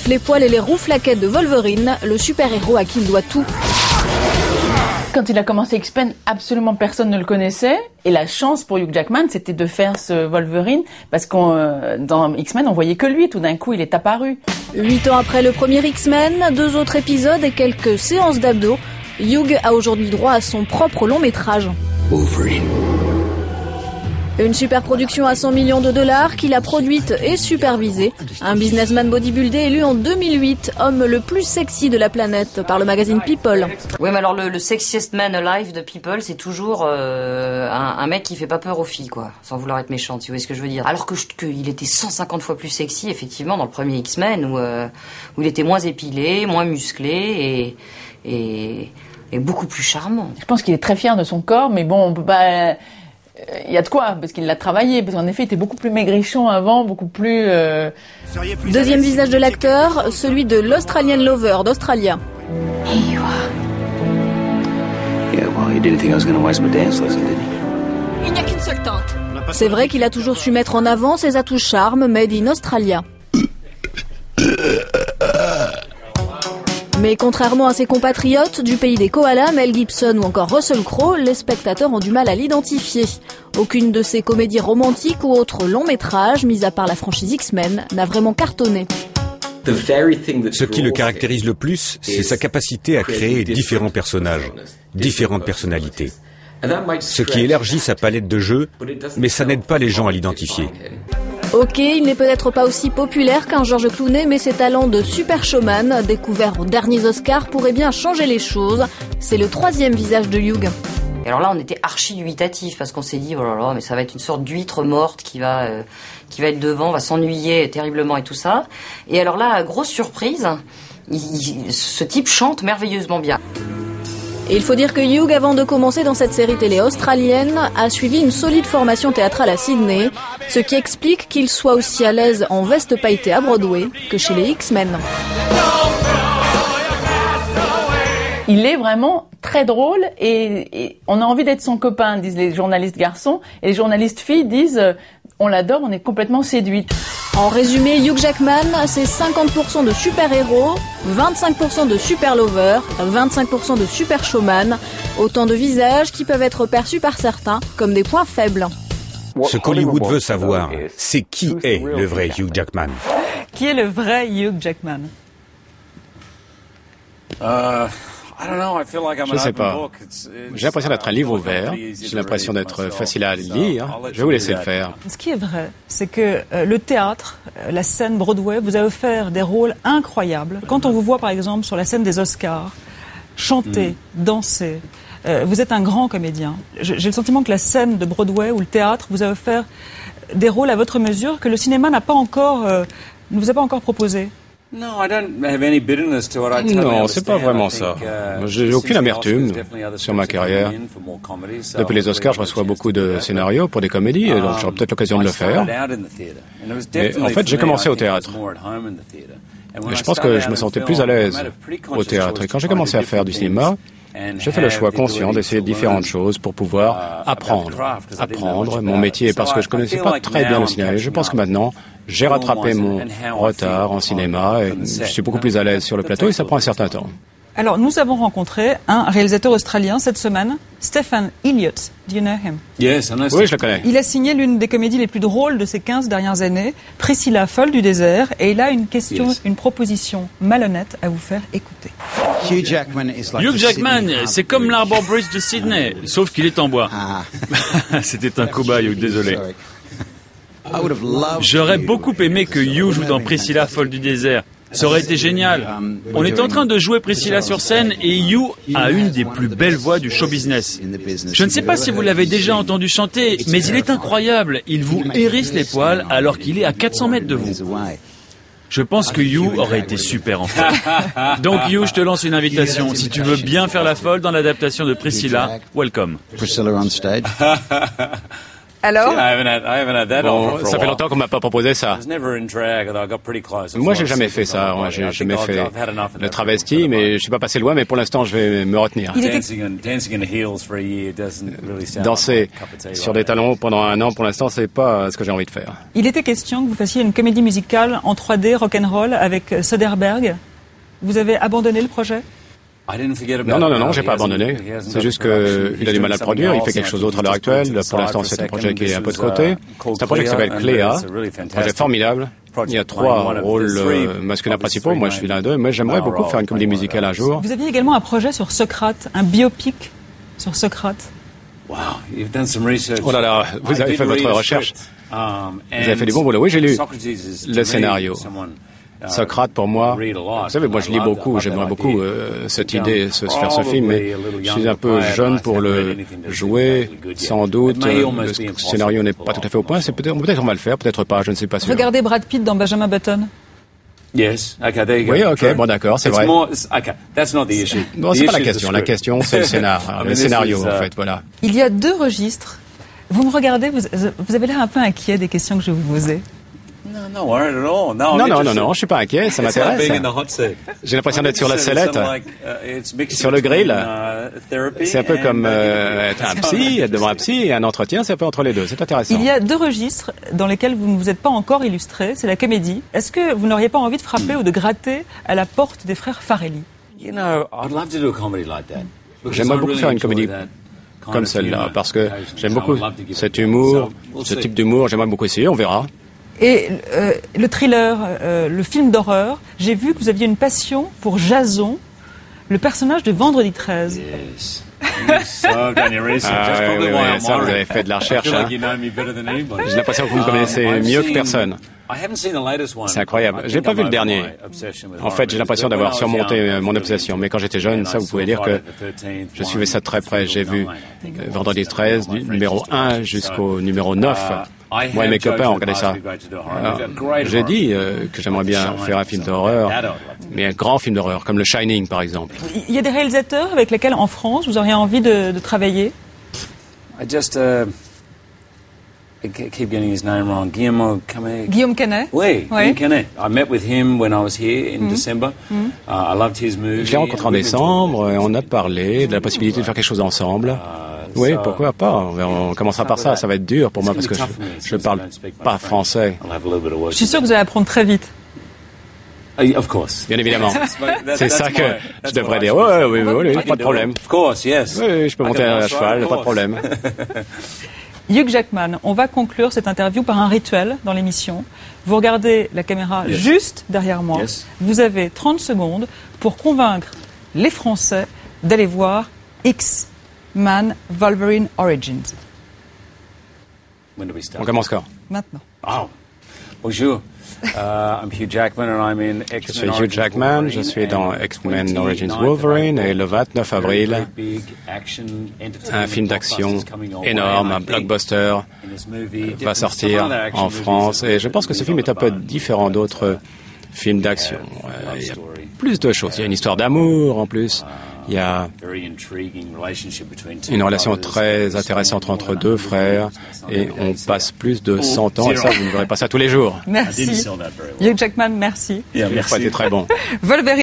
griffes, les poils et les rouflaquettes de Wolverine, le super-héros à qui il doit tout. Quand il a commencé X-Men, absolument personne ne le connaissait. Et la chance pour Hugh Jackman, c'était de faire ce Wolverine, parce que dans X-Men, on voyait que lui. Tout d'un coup, il est apparu. 8 ans après le premier X-Men, 2 autres épisodes et quelques séances d'abdos, Hugh a aujourd'hui droit à son propre long métrage. Wolverine. Une super production à 100 millions de dollars qu'il a produite et supervisée. Un businessman bodybuildé élu en 2008 homme le plus sexy de la planète par le magazine People. Oui, mais alors le sexiest man alive de People, c'est toujours un mec qui fait pas peur aux filles, quoi. Sans vouloir être méchante, si vous voyez ce que je veux dire. Alors qu'il était 150 fois plus sexy, effectivement, dans le premier X-Men, où il était moins épilé, moins musclé et beaucoup plus charmant. Je pense qu'il est très fier de son corps, mais bon, on peut pas... Il y a de quoi, parce qu'il l'a travaillé, parce qu'en effet, il était beaucoup plus maigrichon avant, beaucoup plus... Deuxième visage de l'acteur, celui de l'Australian Lover d'Australia. Here you are. Yeah, well, you didn't think I was gonna waste my dance lesson, did you? Il n'y a qu'une seule teinte. C'est vrai qu'il a toujours su mettre en avant ses atouts charme made in Australia. Mais contrairement à ses compatriotes du pays des koalas, Mel Gibson ou encore Russell Crowe, les spectateurs ont du mal à l'identifier. Aucune de ses comédies romantiques ou autres longs métrages, mis à part la franchise X-Men, n'a vraiment cartonné. Ce qui le caractérise le plus, c'est sa capacité à créer différents personnages, différentes personnalités. Ce qui élargit sa palette de jeux, mais ça n'aide pas les gens à l'identifier. Ok, il n'est peut-être pas aussi populaire qu'un George Clooney, mais ses talents de super showman, découverts aux derniers Oscars, pourraient bien changer les choses. C'est le 3e visage de Hugh. Et alors là, on était archi dubitatif parce qu'on s'est dit, oh là là, mais ça va être une sorte d'huître morte qui va être devant, va s'ennuyer terriblement et tout ça. Et alors là, grosse surprise, ce type chante merveilleusement bien. Et il faut dire que Hugh, avant de commencer dans cette série télé australienne, a suivi une solide formation théâtrale à Sydney, ce qui explique qu'il soit aussi à l'aise en veste pailletée à Broadway que chez les X-Men. Il est vraiment très drôle et on a envie d'être son copain, disent les journalistes garçons, et les journalistes filles disent on l'adore, on est complètement séduite. En résumé, Hugh Jackman, c'est 50% de super-héros, 25% de super-lover, 25% de super-showman, autant de visages qui peuvent être perçus par certains comme des points faibles. Ce qu'Hollywood veut savoir, c'est qui est le vrai Hugh Jackman. Qui est le vrai Hugh Jackman? Je ne sais pas. J'ai l'impression d'être un livre ouvert. J'ai l'impression d'être facile à lire. Je vais vous laisser le faire. Ce qui est vrai, c'est que le théâtre, la scène Broadway, vous a offert des rôles incroyables. Quand on vous voit, par exemple, sur la scène des Oscars, chanter, danser, vous êtes un grand comédien. J'ai le sentiment que la scène de Broadway ou le théâtre vous a offert des rôles à votre mesure que le cinéma ne vous a pas encore proposé. Non, c'est pas vraiment ça. J'ai aucune amertume sur ma carrière. Depuis les Oscars, je reçois beaucoup de scénarios pour des comédies, donc j'aurai peut-être l'occasion de le faire. Mais en fait, j'ai commencé au théâtre. Et je pense que je me sentais plus à l'aise au théâtre. Et quand j'ai commencé à faire du cinéma, j'ai fait le choix conscient d'essayer différentes choses pour pouvoir apprendre mon métier, parce que je connaissais pas très bien le cinéma. Et je pense que maintenant, j'ai rattrapé mon retard en cinéma et je suis beaucoup plus à l'aise sur le plateau et ça prend un certain temps. Alors, nous avons rencontré un réalisateur australien cette semaine, Stephen Elliott. Do you know him? Yes, oui, je le connais. Il a signé l'une des comédies les plus drôles de ces 15 dernières années, Priscilla, folle du désert, et il a une question, une proposition malhonnête à vous faire écouter. Hugh Jackman, c'est comme l'Harbour Bridge de Sydney, sauf qu'il est en bois. C'était un cobaye, désolé. J'aurais beaucoup aimé que Hugh joue dans Priscilla, folle du désert. Ça aurait été génial. On est en train de jouer Priscilla sur scène et Hugh a une des plus belles voix du show business. Je ne sais pas si vous l'avez déjà entendu chanter, mais il est incroyable. Il vous hérisse les poils alors qu'il est à 400 mètres de vous. Je pense que Hugh aurait été super en fait. Donc Hugh, je te lance une invitation. Si tu veux bien faire la folle dans l'adaptation de Priscilla, welcome. Alors? Bon, ça fait longtemps qu'on m'a pas proposé ça. Moi, j'ai jamais fait ça. Moi, j'ai jamais fait le travesti, mais je suis pas passé loin, mais pour l'instant, je vais me retenir. Danser sur des talons pendant un an, pour l'instant, c'est pas ce que j'ai envie de faire. Il était question que vous fassiez une comédie musicale en 3D rock'n'roll avec Soderbergh. Vous avez abandonné le projet? Non, j'ai pas abandonné. C'est juste qu'il a du mal à produire, il fait quelque chose d'autre à l'heure actuelle. Pour l'instant, c'est un projet qui est un peu de côté. C'est un projet qui s'appelle Cléa, un projet formidable. Il y a 3 rôles masculins principaux, moi je suis l'un d'eux, mais j'aimerais beaucoup faire une comédie musicale un jour. Vous aviez également un projet sur Socrate, un biopic sur Socrate. Oh là là, vous avez fait votre recherche. Vous avez fait du bon boulot. Oui, j'ai lu le scénario. Socrate, pour moi, vous savez, moi je lis beaucoup, j'aimerais beaucoup cette idée, faire ce film, mais je suis un peu jeune pour le jouer, sans doute. Le scénario n'est pas tout à fait au point, peut-être on va le faire, peut-être pas, je ne suis pas sûr. Regardez Brad Pitt dans Benjamin Button. Oui, ok, bon d'accord, c'est vrai. Non, c'est pas la question c'est le scénario en fait, voilà. Il y a 2 registres. Vous me regardez, vous avez l'air un peu inquiet des questions que je vais vous poser. Non, je suis pas inquiet, ça m'intéresse. J'ai l'impression d'être sur la sellette, sur le grill. C'est un peu comme être un psy, être devant un psy et un entretien, c'est un peu entre les deux, c'est intéressant. Il y a 2 registres dans lesquels vous ne vous êtes pas encore illustré, c'est la comédie. Est-ce que vous n'auriez pas envie de frapper ou de gratter à la porte des frères Farrelly? J'aimerais beaucoup faire une comédie comme celle-là, parce que j'aime beaucoup cet humour, ce type d'humour, j'aimerais beaucoup essayer, on verra. Et le thriller, le film d'horreur, j'ai vu que vous aviez une passion pour Jason, le personnage de Vendredi 13. Ça, vous avez fait de la recherche. Hein. J'ai l'impression que vous me connaissez mieux que personne. C'est incroyable. J'ai pas vu le dernier. En fait, j'ai l'impression d'avoir surmonté mon obsession. Mais quand j'étais jeune, ça, vous pouvez dire que je suivais ça de très près. J'ai vu Vendredi 13, du numéro 1 jusqu'au numéro 9. Moi et mes copains, on regardait ça. J'ai dit que j'aimerais bien faire un film d'horreur, mais un grand film d'horreur, comme le Shining, par exemple. Il y a des réalisateurs avec lesquels, en France, vous auriez envie de travailler? I keep getting his name wrong. Guillaume Canet? Oui, Guillaume Canet. I met with him when I was here in December. I loved his movie. Je l'ai rencontré en décembre et on a parlé de la possibilité de faire quelque chose ensemble. Oui, pourquoi pas. On commencera par ça. Ça va être dur pour moi parce que je ne parle pas français. Je suis sûr que vous allez apprendre très vite. Bien évidemment. C'est ça que je devrais dire. Oui, pas de problème. Oui, je peux monter à cheval, pas de problème. Hugh Jackman, on va conclure cette interview par un rituel dans l'émission. Vous regardez la caméra juste derrière moi. Vous avez 30 secondes pour convaincre les Français d'aller voir X-Men Wolverine Origins. On commence quand? Maintenant. Bonjour. I'm Hugh Jackman and I'm in Je suis Hugh Jackman, je suis dans X-Men Origins Wolverine et le 29 avril, un film d'action énorme, un blockbuster va sortir en France et je pense que ce film est un peu différent d'autres films d'action. Il y a plus de choses, il y a une histoire d'amour en plus. Il y a une relation très intéressante entre 2 frères et on passe plus de 100 ans et ça, vous ne verrez pas ça tous les jours. Merci. Hugh Jackman, merci. C'était très bon. Wolverine.